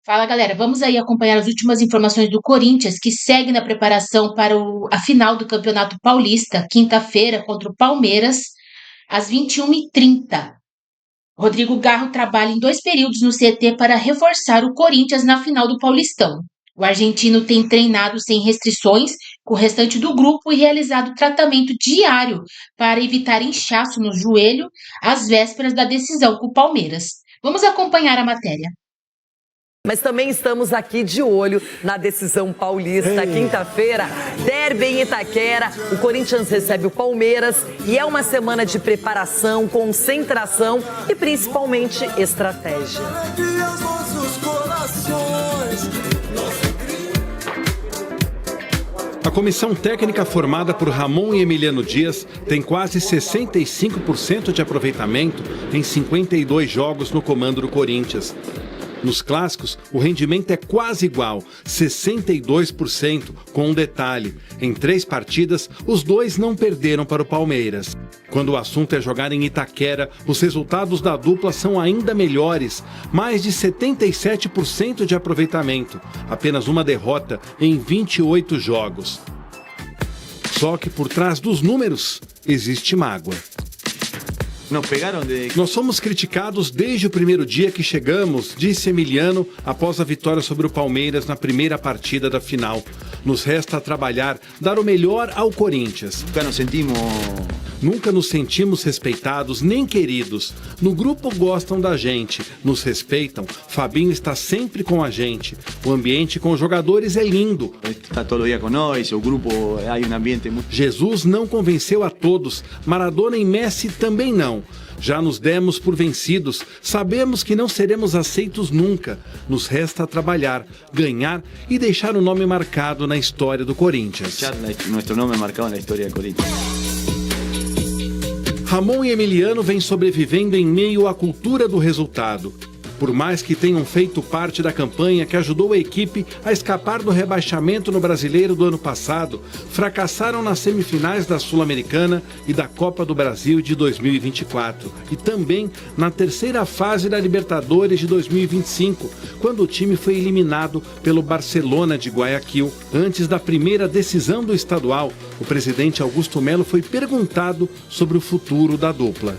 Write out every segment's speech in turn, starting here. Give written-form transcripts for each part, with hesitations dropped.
Fala, galera. Vamos aí acompanhar as últimas informações do Corinthians, que segue na preparação para a final do Campeonato Paulista, quinta-feira, contra o Palmeiras, às 21h30. Rodrigo Garro trabalha em 2 períodos no CT para reforçar o Corinthians na final do Paulistão. O argentino tem treinado sem restrições com o restante do grupo e realizado tratamento diário para evitar inchaço no joelho às vésperas da decisão com o Palmeiras. Vamos acompanhar a matéria. Mas também estamos aqui de olho na decisão paulista. Quinta-feira, derby em Itaquera. O Corinthians recebe o Palmeiras e é uma semana de preparação, concentração e principalmente estratégia. A comissão técnica formada por Ramon e Emiliano Dias tem quase 65% de aproveitamento em 52 jogos no comando do Corinthians. Nos clássicos, o rendimento é quase igual, 62%, com um detalhe. Em 3 partidas, os dois não perderam para o Palmeiras. Quando o assunto é jogar em Itaquera, os resultados da dupla são ainda melhores, mais de 77% de aproveitamento, apenas uma derrota em 28 jogos. Só que por trás dos números, existe mágoa. Nós somos criticados desde o primeiro dia que chegamos, disse Emiliano após a vitória sobre o Palmeiras na primeira partida da final. Nos resta trabalhar, dar o melhor ao Corinthians. Nunca nos sentimos respeitados nem queridos. No grupo gostam da gente, nos respeitam. Fabinho está sempre com a gente. O ambiente com os jogadores é lindo. Está todo dia com nós, o grupo há um ambiente muito... Jesus não convenceu a todos, Maradona e Messi também não. Já nos demos por vencidos, sabemos que não seremos aceitos nunca. Nos resta trabalhar, ganhar e deixar o nome marcado na história do Corinthians. Nosso nome marcado na história do Corinthians. Ramon e Emiliano vêm sobrevivendo em meio à cultura do resultado. Por mais que tenham feito parte da campanha que ajudou a equipe a escapar do rebaixamento no Brasileiro do ano passado, fracassaram nas semifinais da Sul-Americana e da Copa do Brasil de 2024 e também na terceira fase da Libertadores de 2025, quando o time foi eliminado pelo Barcelona de Guayaquil. Antes da primeira decisão do estadual, o presidente Augusto Melo foi perguntado sobre o futuro da dupla.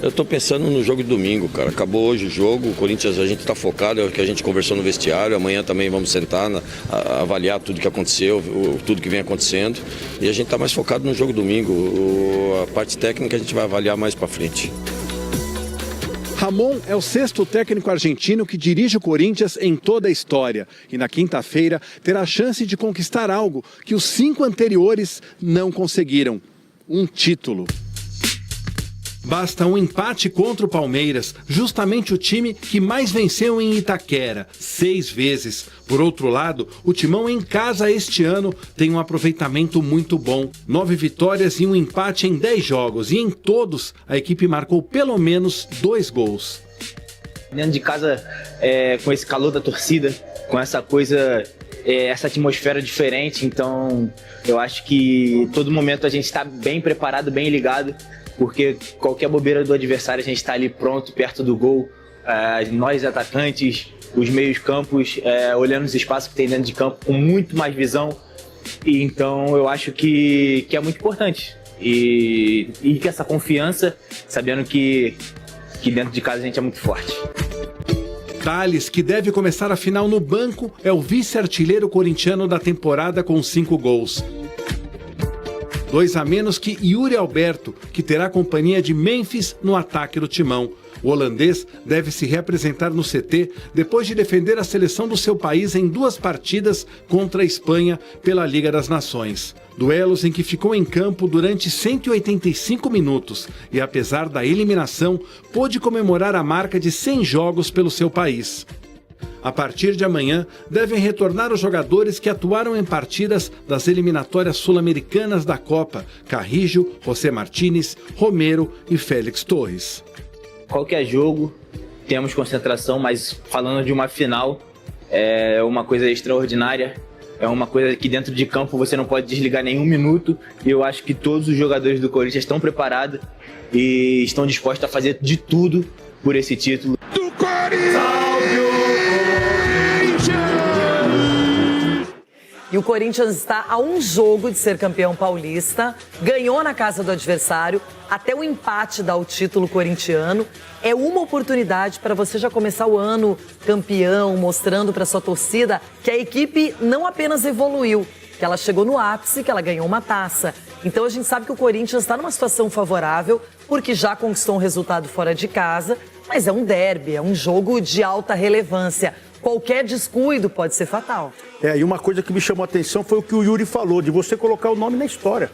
Eu tô pensando no jogo de domingo, cara. Acabou hoje o jogo, o Corinthians a gente tá focado, é o que a gente conversou no vestiário. Amanhã também vamos sentar, avaliar tudo que aconteceu, tudo que vem acontecendo. E a gente tá mais focado no jogo domingo. A parte técnica a gente vai avaliar mais pra frente. Ramon é o 6º técnico argentino que dirige o Corinthians em toda a história. E na quinta-feira terá a chance de conquistar algo que os 5 anteriores não conseguiram: um título. Basta um empate contra o Palmeiras, justamente o time que mais venceu em Itaquera, 6 vezes. Por outro lado, o Timão em casa este ano tem um aproveitamento muito bom. 9 vitórias e um empate em 10 jogos. E em todos, a equipe marcou pelo menos 2 gols. Dentro de casa, com esse calor da torcida, com essa coisa... essa atmosfera diferente, então eu acho que todo momento a gente está bem preparado, bem ligado, porque qualquer bobeira do adversário a gente está ali pronto, perto do gol, nós atacantes, os meios campos, olhando os espaços que tem dentro de campo com muito mais visão, e então eu acho que é muito importante, e que essa confiança, sabendo que dentro de casa a gente é muito forte. Thales, que deve começar a final no banco, é o vice-artilheiro corintiano da temporada com 5 gols. 2 a menos que Yuri Alberto, que terá companhia de Memphis no ataque do Timão. O holandês deve se reapresentar no CT depois de defender a seleção do seu país em 2 partidas contra a Espanha pela Liga das Nações. Duelos em que ficou em campo durante 185 minutos e, apesar da eliminação, pôde comemorar a marca de 100 jogos pelo seu país. A partir de amanhã, devem retornar os jogadores que atuaram em partidas das eliminatórias sul-americanas da Copa: Carrillo, José Martínez, Romero e Félix Torres. Qualquer jogo, temos concentração, mas falando de uma final, é uma coisa extraordinária. É uma coisa que dentro de campo você não pode desligar nenhum minuto. E eu acho que todos os jogadores do Corinthians estão preparados e estão dispostos a fazer de tudo por esse título. Do Corinthians! e o Corinthians está a um jogo de ser campeão paulista, ganhou na casa do adversário, até o empate dá o título corintiano. É uma oportunidade para você já começar o ano campeão, mostrando para sua torcida que a equipe não apenas evoluiu, que ela chegou no ápice, que ela ganhou uma taça. Então a gente sabe que o Corinthians está numa situação favorável, porque já conquistou um resultado fora de casa, mas é um derby, é um jogo de alta relevância. Qualquer descuido pode ser fatal. E uma coisa que me chamou a atenção foi o que o Yuri falou, de você colocar o nome na história.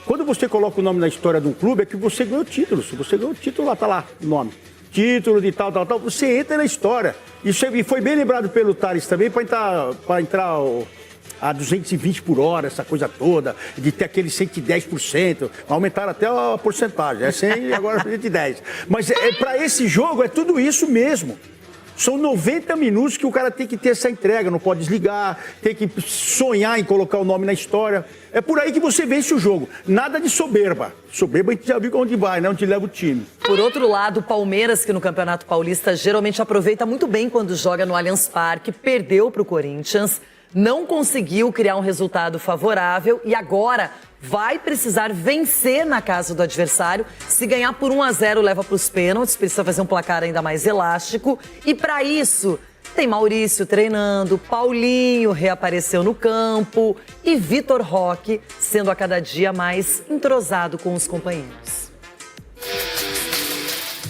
Quando você coloca o nome na história de um clube, é que você ganhou título. Se você ganhou o título, lá tá lá o nome. Título de tal, você entra na história. E foi bem lembrado pelo Tales também, para entrar a 220 por hora, essa coisa toda, de ter aquele 110%. Aumentaram até a porcentagem, é 100 e agora 110. Mas para esse jogo é tudo isso mesmo. São 90 minutos que o cara tem que ter essa entrega, não pode desligar, tem que sonhar em colocar o nome na história. É por aí que você vence o jogo. Nada de soberba. Soberba a gente já viu onde vai, né? Onde leva o time. Por outro lado, o Palmeiras, que no Campeonato Paulista geralmente aproveita muito bem quando joga no Allianz Parque, perdeu para o Corinthians, não conseguiu criar um resultado favorável e agora vai precisar vencer na casa do adversário. Se ganhar por 1-0, leva para os pênaltis, precisa fazer um placar ainda mais elástico. E para isso, tem Maurício treinando, Paulinho reapareceu no campo e Vitor Roque sendo a cada dia mais entrosado com os companheiros.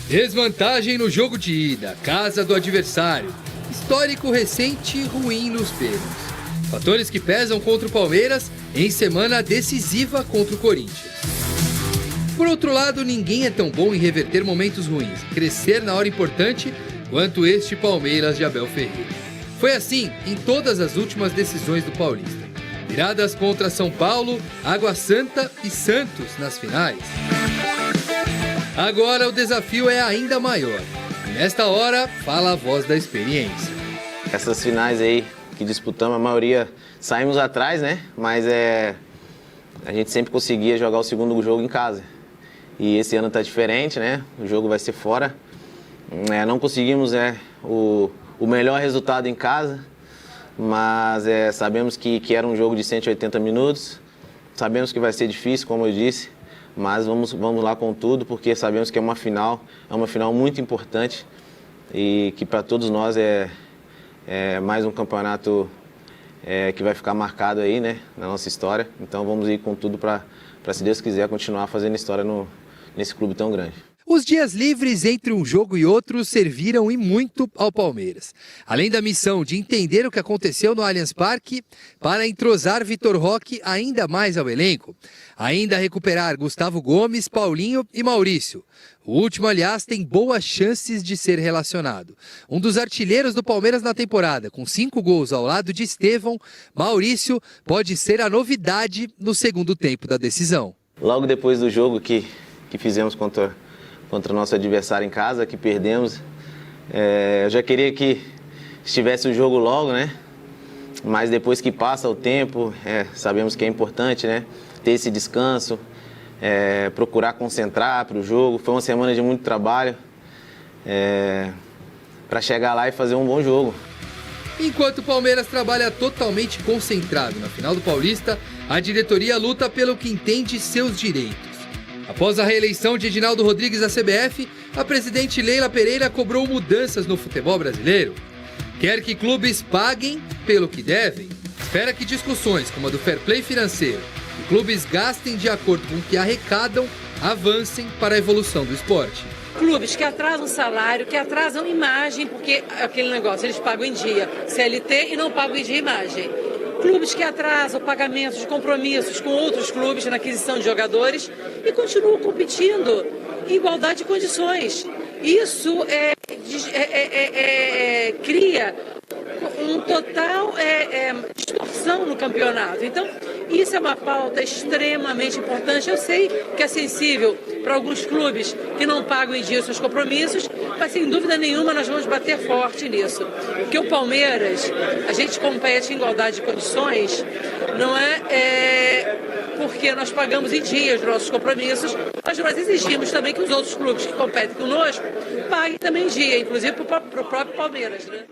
Desvantagem no jogo de ida, casa do adversário. Histórico recente ruim nos pênaltis. Fatores que pesam contra o Palmeiras em semana decisiva contra o Corinthians. Por outro lado, ninguém é tão bom em reverter momentos ruins, crescer na hora importante, quanto este Palmeiras de Abel Ferreira. Foi assim em todas as últimas decisões do Paulista. Viradas contra São Paulo, Água Santa e Santos nas finais. Agora o desafio é ainda maior. E nesta hora, fala a voz da experiência. Essas finais aí que disputamos, a maioria saímos atrás, né? Mas a gente sempre conseguia jogar o segundo jogo em casa. E esse ano tá diferente, né? O jogo vai ser fora. Não conseguimos o melhor resultado em casa, mas sabemos que era um jogo de 180 minutos. Sabemos que vai ser difícil, como eu disse, mas vamos lá com tudo, porque sabemos que é uma final muito importante e que para todos nós é mais um campeonato que vai ficar marcado aí, né, na nossa história. Então vamos ir com tudo para, se Deus quiser, continuar fazendo história nesse clube tão grande. Os dias livres entre um jogo e outro serviram e muito ao Palmeiras. Além da missão de entender o que aconteceu no Allianz Parque, para entrosar Vitor Roque ainda mais ao elenco. Ainda recuperar Gustavo Gomes, Paulinho e Maurício. O último, aliás, tem boas chances de ser relacionado. Um dos artilheiros do Palmeiras na temporada, com 5 gols ao lado de Estevão, Maurício pode ser a novidade no segundo tempo da decisão. Logo depois do jogo que fizemos contra o nosso adversário em casa, que perdemos, eu já queria que estivesse o jogo logo, né? Mas depois que passa o tempo, sabemos que é importante, né? Ter esse descanso, procurar concentrar para o jogo. Foi uma semana de muito trabalho para chegar lá e fazer um bom jogo. Enquanto o Palmeiras trabalha totalmente concentrado na final do Paulista, a diretoria luta pelo que entende seus direitos. Após a reeleição de Edinaldo Rodrigues à CBF, a presidente Leila Pereira cobrou mudanças no futebol brasileiro. Quer que clubes paguem pelo que devem. Espera que discussões como a do fair play financeiro e clubes gastem de acordo com o que arrecadam avancem para a evolução do esporte. Clubes que atrasam salário, que atrasam imagem, porque aquele negócio, eles pagam em dia CLT e não pagam em dia imagem. Clubes que atrasam pagamentos de compromissos com outros clubes na aquisição de jogadores e continuam competindo em igualdade de condições. Isso cria um total distorção no campeonato. Então, isso é uma pauta extremamente importante. Eu sei que é sensível para alguns clubes que não pagam em dia seus compromissos, mas sem dúvida nenhuma nós vamos bater forte nisso. Porque o Palmeiras, a gente compete em igualdade de condições, não porque nós pagamos em dia os nossos compromissos, mas nós exigimos também que os outros clubes que competem conosco paguem também em dia, inclusive para o próprio Palmeiras, né?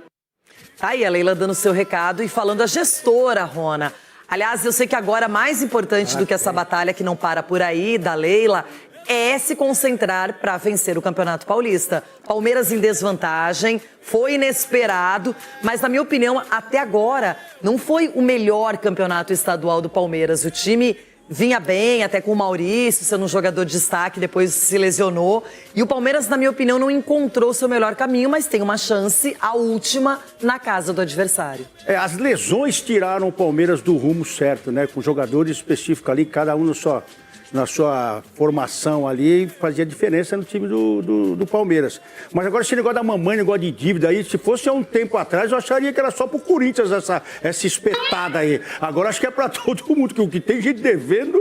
Tá aí a Leila dando seu recado e falando a gestora, Rona. Aliás, eu sei que agora mais importante do que essa batalha que não para por aí, da Leila, é se concentrar para vencer o Campeonato Paulista. Palmeiras em desvantagem, foi inesperado, mas na minha opinião, até agora, não foi o melhor campeonato estadual do Palmeiras. O time vinha bem, até com o Maurício, sendo um jogador de destaque, depois se lesionou. E o Palmeiras, na minha opinião, não encontrou seu melhor caminho, mas tem uma chance, a última, na casa do adversário. As lesões tiraram o Palmeiras do rumo certo, né? Com jogadores específicos ali, cada um na sua formação ali, fazia diferença no time do Palmeiras. Mas agora esse negócio da mamãe, negócio de dívida aí, se fosse há um tempo atrás, eu acharia que era só pro Corinthians essa espetada aí. Agora acho que é pra todo mundo, que o que tem gente devendo...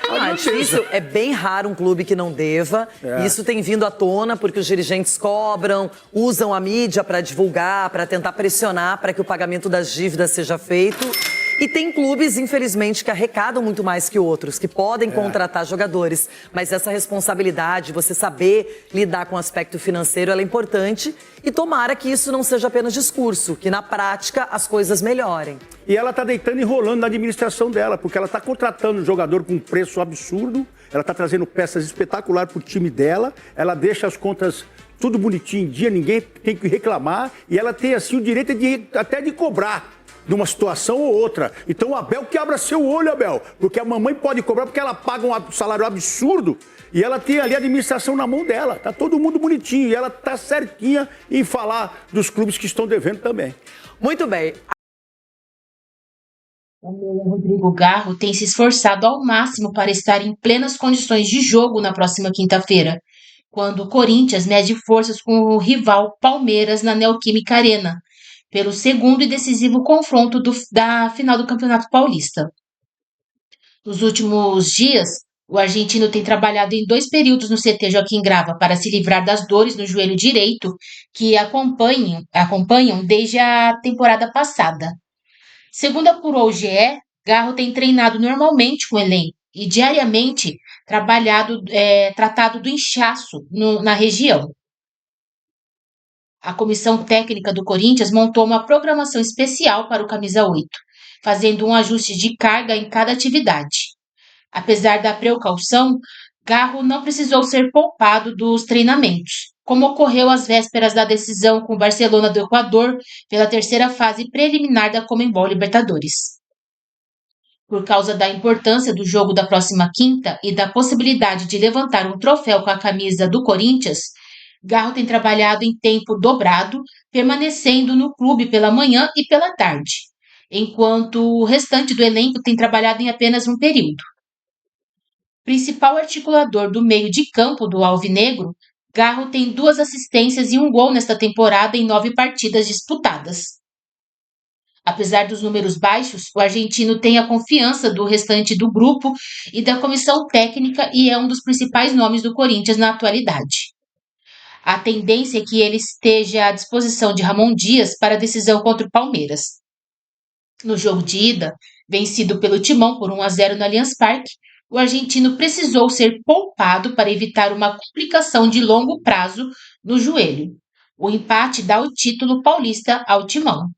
É difícil, é bem raro um clube que não deva. Isso tem vindo à tona porque os dirigentes cobram, usam a mídia para divulgar, para tentar pressionar para que o pagamento das dívidas seja feito. E tem clubes, infelizmente, que arrecadam muito mais que outros, que podem contratar jogadores. Mas essa responsabilidade, você saber lidar com o aspecto financeiro, ela é importante. E tomara que isso não seja apenas discurso, que na prática as coisas melhorem. E ela está deitando e rolando na administração dela, porque ela está contratando um jogador com um preço absurdo, ela está trazendo peças espetaculares para o time dela, ela deixa as contas tudo bonitinho em dia, ninguém tem que reclamar, e ela tem assim o direito até de cobrar de uma situação ou outra. Então o Abel que abra seu olho, Abel, porque a mamãe pode cobrar porque ela paga um salário absurdo e ela tem ali a administração na mão dela. Tá todo mundo bonitinho e ela tá certinha em falar dos clubes que estão devendo também. Muito bem. O Rodrigo Garro tem se esforçado ao máximo para estar em plenas condições de jogo na próxima quinta-feira, quando o Corinthians mede forças com o rival Palmeiras na Neoquímica Arena, pelo segundo e decisivo confronto da final do Campeonato Paulista. Nos últimos dias, o argentino tem trabalhado em 2 períodos no CT Joaquim Grava para se livrar das dores no joelho direito que acompanham desde a temporada passada. Segundo apurou o GE, Garro tem treinado normalmente com o elenco e diariamente tratado do inchaço na região. A comissão técnica do Corinthians montou uma programação especial para o Camisa 8, fazendo um ajuste de carga em cada atividade. Apesar da precaução, Garro não precisou ser poupado dos treinamentos, como ocorreu às vésperas da decisão com o Barcelona do Equador pela terceira fase preliminar da Conmebol Libertadores. Por causa da importância do jogo da próxima quinta e da possibilidade de levantar um troféu com a camisa do Corinthians, Garro tem trabalhado em tempo dobrado, permanecendo no clube pela manhã e pela tarde, enquanto o restante do elenco tem trabalhado em apenas um período. Principal articulador do meio de campo do Alvinegro, Garro tem 2 assistências e 1 gol nesta temporada em 9 partidas disputadas. Apesar dos números baixos, o argentino tem a confiança do restante do grupo e da comissão técnica e é um dos principais nomes do Corinthians na atualidade. A tendência é que ele esteja à disposição de Ramon Dias para a decisão contra o Palmeiras. No jogo de ida, vencido pelo Timão por 1-0 no Allianz Parque, o argentino precisou ser poupado para evitar uma complicação de longo prazo no joelho. O empate dá o título paulista ao Timão.